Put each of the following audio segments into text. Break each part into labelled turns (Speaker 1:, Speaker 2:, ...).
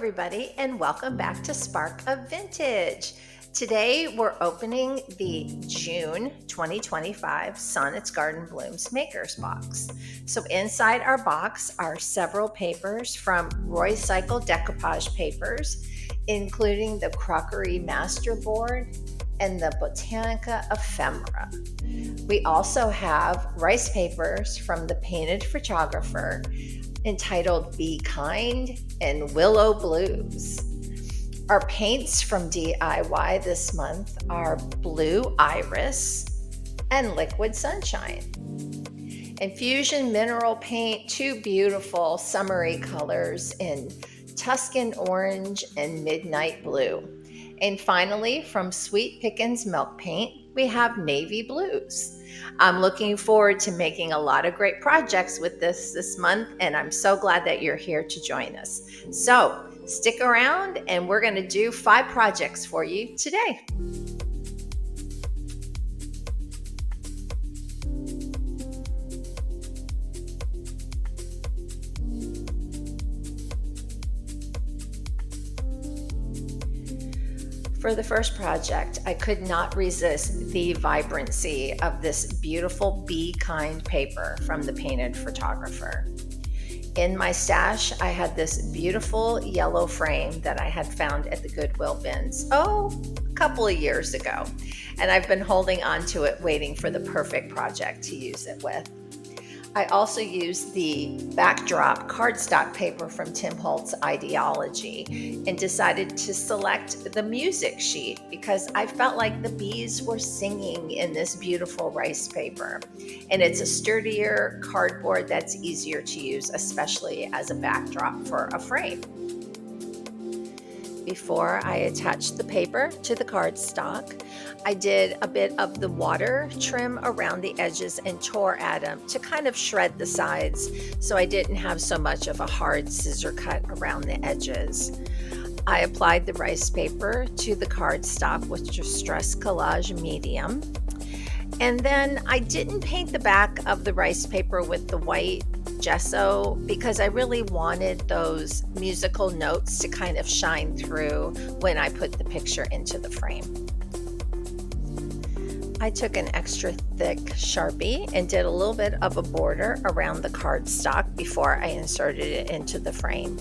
Speaker 1: everybody, and welcome back to Spark of Vintage. Today, we're opening the June 2025 Sonnet's Garden Blooms Makers Box. So inside our box are several papers from Roycycled Decoupage Papers, including the Crockery Masterboard and the Botanica Ephemera. We also have rice papers from the Painted Photographer, entitled Be Kind and Willow Blues. Our paints from DIY this month are Blue Iris and Liquid Sunshine. Infusion Mineral Paint, two beautiful summery colors in Tuscan Orange and Midnight Blue. And finally, from Sweet Pickins Milk Paint, we have Navy Blues. I'm looking forward to making a lot of great projects with this month, and I'm so glad that you're here to join us. So stick around, and we're going to do 5 projects for you today. For the first project, I could not resist the vibrancy of this beautiful Be Kind paper from the Painted Photographer. In my stash, I had this beautiful yellow frame that I had found at the Goodwill bins, a couple of years ago, and I've been holding on to it, waiting for the perfect project to use it with. I also used the backdrop cardstock paper from Tim Holtz Ideology and decided to select the music sheet because I felt like the bees were singing in this beautiful rice paper. And it's a sturdier cardboard that's easier to use, especially as a backdrop for a frame. Before I attached the paper to the cardstock, I did a bit of the water trim around the edges and tore at them to kind of shred the sides so I didn't have so much of a hard scissor cut around the edges. I applied the rice paper to the cardstock with Distress Collage Medium. And then I didn't paint the back of the rice paper with the white gesso because I really wanted those musical notes to kind of shine through when I put the picture into the frame. I took an extra thick Sharpie and did a little bit of a border around the cardstock before I inserted it into the frame.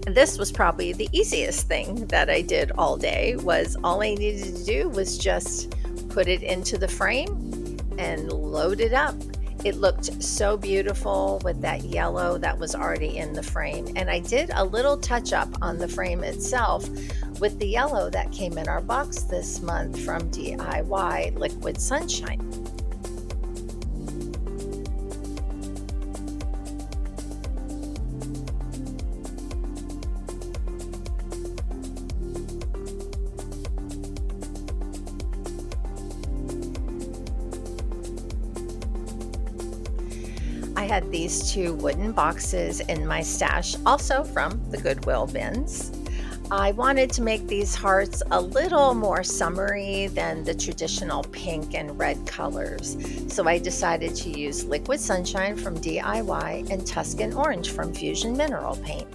Speaker 1: And this was probably the easiest thing that I did all day. All I needed to do was just put it into the frame and load it up. It looked so beautiful with that yellow that was already in the frame. And I did a little touch up on the frame itself with the yellow that came in our box this month from DIY, Liquid Sunshine. I had these 2 wooden boxes in my stash, also from the Goodwill bins. I wanted to make these hearts a little more summery than the traditional pink and red colors, so I decided to use Liquid Sunshine from DIY and Tuscan Orange from Fusion Mineral Paint.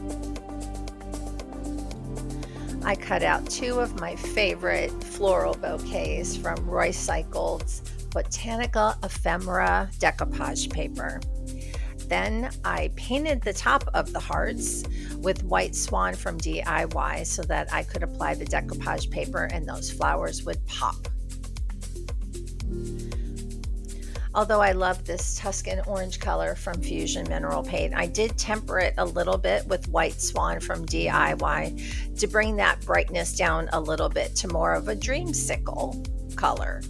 Speaker 1: I cut out 2 of my favorite floral bouquets from Roycycled's Botanica Ephemera Decoupage Paper. Then I painted the top of the hearts with White Swan from DIY so that I could apply the decoupage paper and those flowers would pop. Although I love this Tuscan Orange color from Fusion Mineral Paint, I did temper it a little bit with White Swan from DIY to bring that brightness down a little bit to more of a dreamsicle color.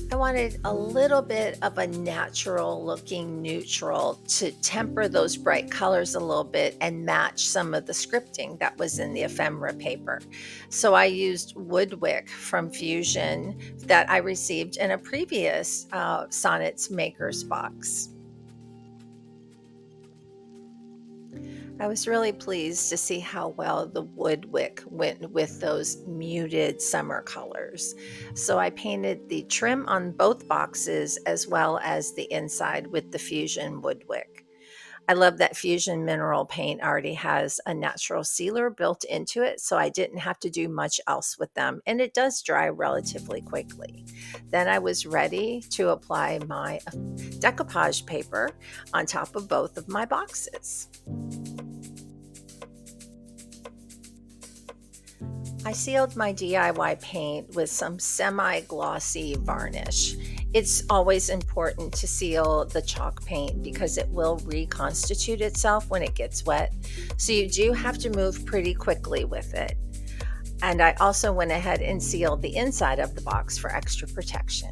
Speaker 1: I wanted a little bit of a natural looking neutral to temper those bright colors a little bit and match some of the scripting that was in the ephemera paper. So I used Woodwick from Fusion that I received in a previous Sonnet's Makers box. I was really pleased to see how well the Woodwick went with those muted summer colors. So I painted the trim on both boxes as well as the inside with the Fusion Woodwick. I love that Fusion Mineral Paint already has a natural sealer built into it, so I didn't have to do much else with them, and it does dry relatively quickly. Then I was ready to apply my decoupage paper on top of both of my boxes. I sealed my DIY paint with some semi-glossy varnish. It's always important to seal the chalk paint because it will reconstitute itself when it gets wet. So you do have to move pretty quickly with it. And I also went ahead and sealed the inside of the box for extra protection.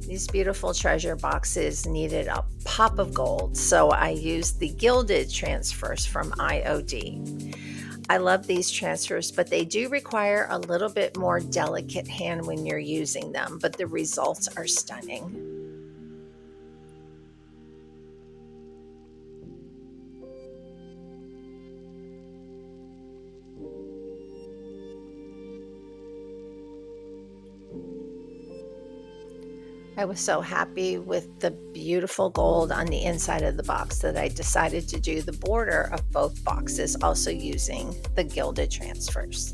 Speaker 1: These beautiful treasure boxes needed a pop of gold, so I used the gilded transfers from IOD. I love these transfers, but they do require a little bit more delicate hand when you're using them, but the results are stunning. I was so happy with the beautiful gold on the inside of the box that I decided to do the border of both boxes, also using the gilded transfers.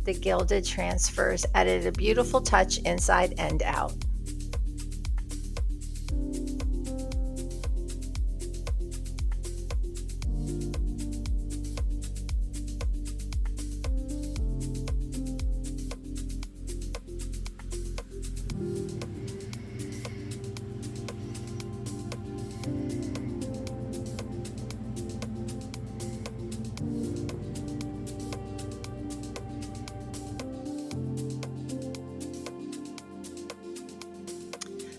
Speaker 1: The gilded transfers added a beautiful touch inside and out.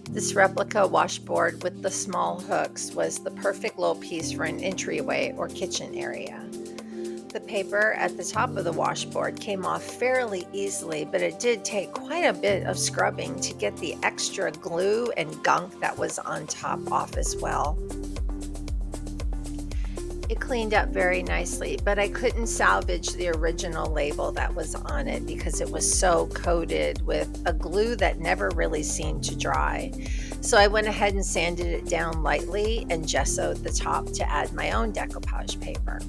Speaker 1: This replica washboard with the small hooks was the perfect little piece for an entryway or kitchen area. The paper at the top of the washboard came off fairly easily, but it did take quite a bit of scrubbing to get the extra glue and gunk that was on top off as well. It cleaned up very nicely, but I couldn't salvage the original label that was on it because it was so coated with a glue that never really seemed to dry. So I went ahead and sanded it down lightly and gessoed the top to add my own decoupage paper.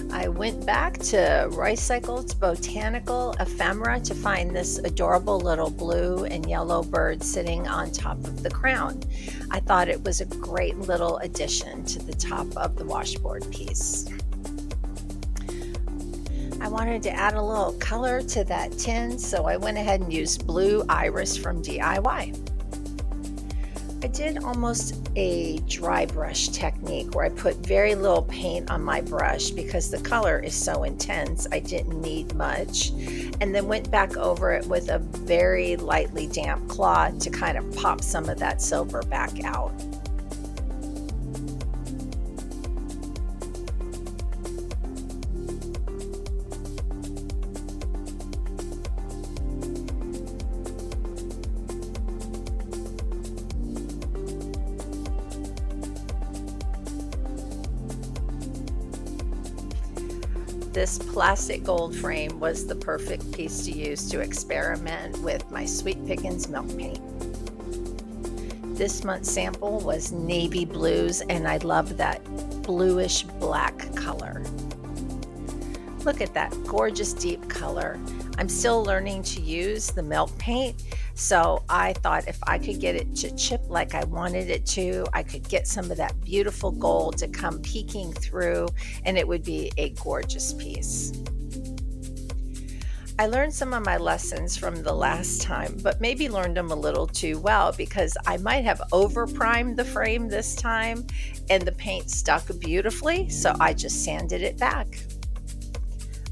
Speaker 1: I went back to Roycycled's Botanical Ephemera to find this adorable little blue and yellow bird sitting on top of the crown. I thought it was a great little addition to the top of the washboard piece. I wanted to add a little color to that tin, so I went ahead and used Blue Iris from DIY. I did almost a dry brush technique where I put very little paint on my brush because the color is so intense I didn't need much, and then went back over it with a very lightly damp cloth to kind of pop some of that silver back out. This plastic gold frame was the perfect piece to use to experiment with my Sweet Pickins Milk Paint. This month's sample was navy blues, and I love that bluish black color. Look at that gorgeous deep color. I'm still learning to use the milk paint, so I thought if I could get it to chip like I wanted it to, I could get some of that beautiful gold to come peeking through, and it would be a gorgeous piece. I learned some of my lessons from the last time, but maybe learned them a little too well because I might have over-primed the frame this time and the paint stuck beautifully, so I just sanded it back.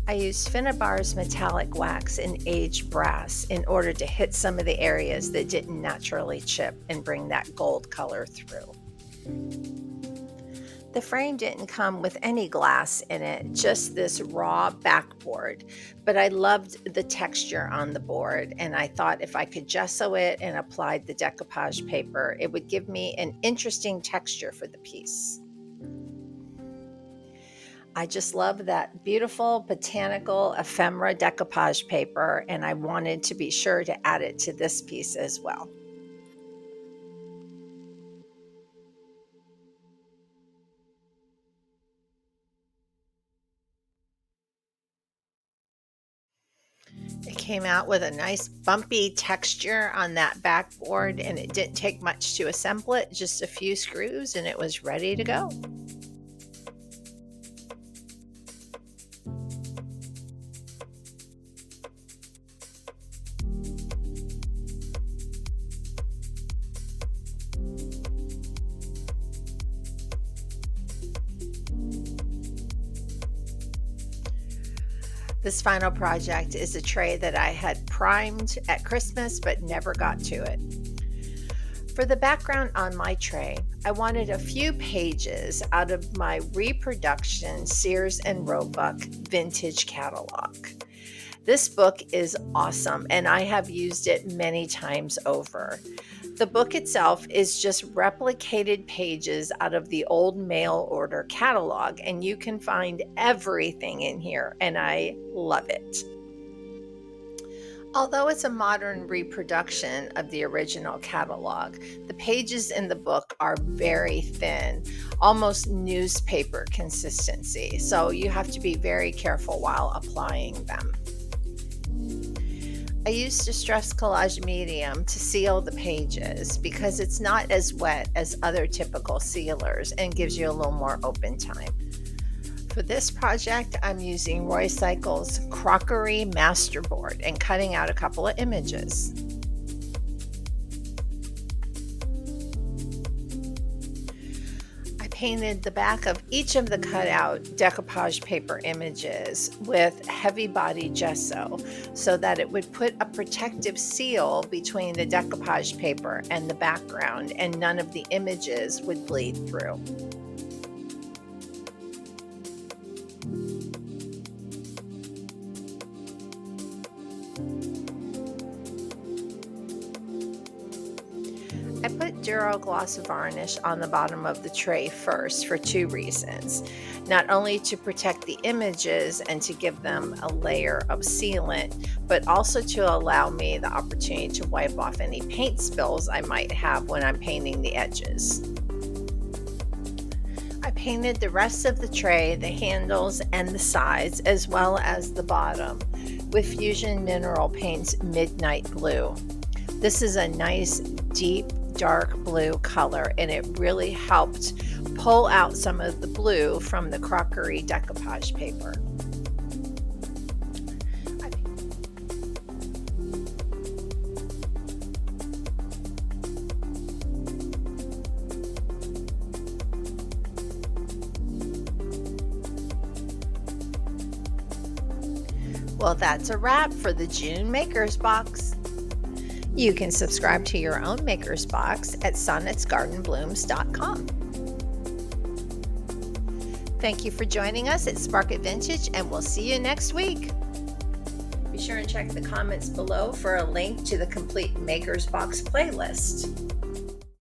Speaker 1: I used Finnabar's metallic wax and aged brass in order to hit some of the areas that didn't naturally chip and bring that gold color through. The frame didn't come with any glass in it, just this raw backboard, but I loved the texture on the board, and I thought if I could gesso it and applied the decoupage paper, it would give me an interesting texture for the piece. I just love that beautiful botanical ephemera decoupage paper, and I wanted to be sure to add it to this piece as well. It came out with a nice bumpy texture on that backboard, and it didn't take much to assemble it, just a few screws, and it was ready to go. This final project is a tray that I had primed at Christmas but never got to it. For the background on my tray, I wanted a few pages out of my reproduction Sears and Roebuck vintage catalog. This book is awesome, and I have used it many times over. The book itself is just replicated pages out of the old mail order catalog, and you can find everything in here, and I love it. Although it's a modern reproduction of the original catalog, the pages in the book are very thin, almost newspaper consistency, so you have to be very careful while applying them. I used Distress Collage Medium to seal the pages because it's not as wet as other typical sealers and gives you a little more open time. For this project, I'm using Roycycled's Crockery Masterboard and cutting out a couple of images. Painted the back of each of the cutout decoupage paper images with heavy body gesso so that it would put a protective seal between the decoupage paper and the background, and none of the images would bleed through. I put Duro Gloss Varnish on the bottom of the tray first for two reasons. Not only to protect the images and to give them a layer of sealant, but also to allow me the opportunity to wipe off any paint spills I might have when I'm painting the edges. I painted the rest of the tray, the handles and the sides, as well as the bottom, with Fusion Mineral Paint's Midnight Blue. This is a nice, deep, dark blue color, and it really helped pull out some of the blue from the crockery decoupage paper. Well, that's a wrap for the June Makers Box. You can subscribe to your own Maker's Box at sonnetsgardenblooms.com. Thank you for joining us at SparkofVintage, and we'll see you next week. Be sure and check the comments below for a link to the complete Maker's Box playlist.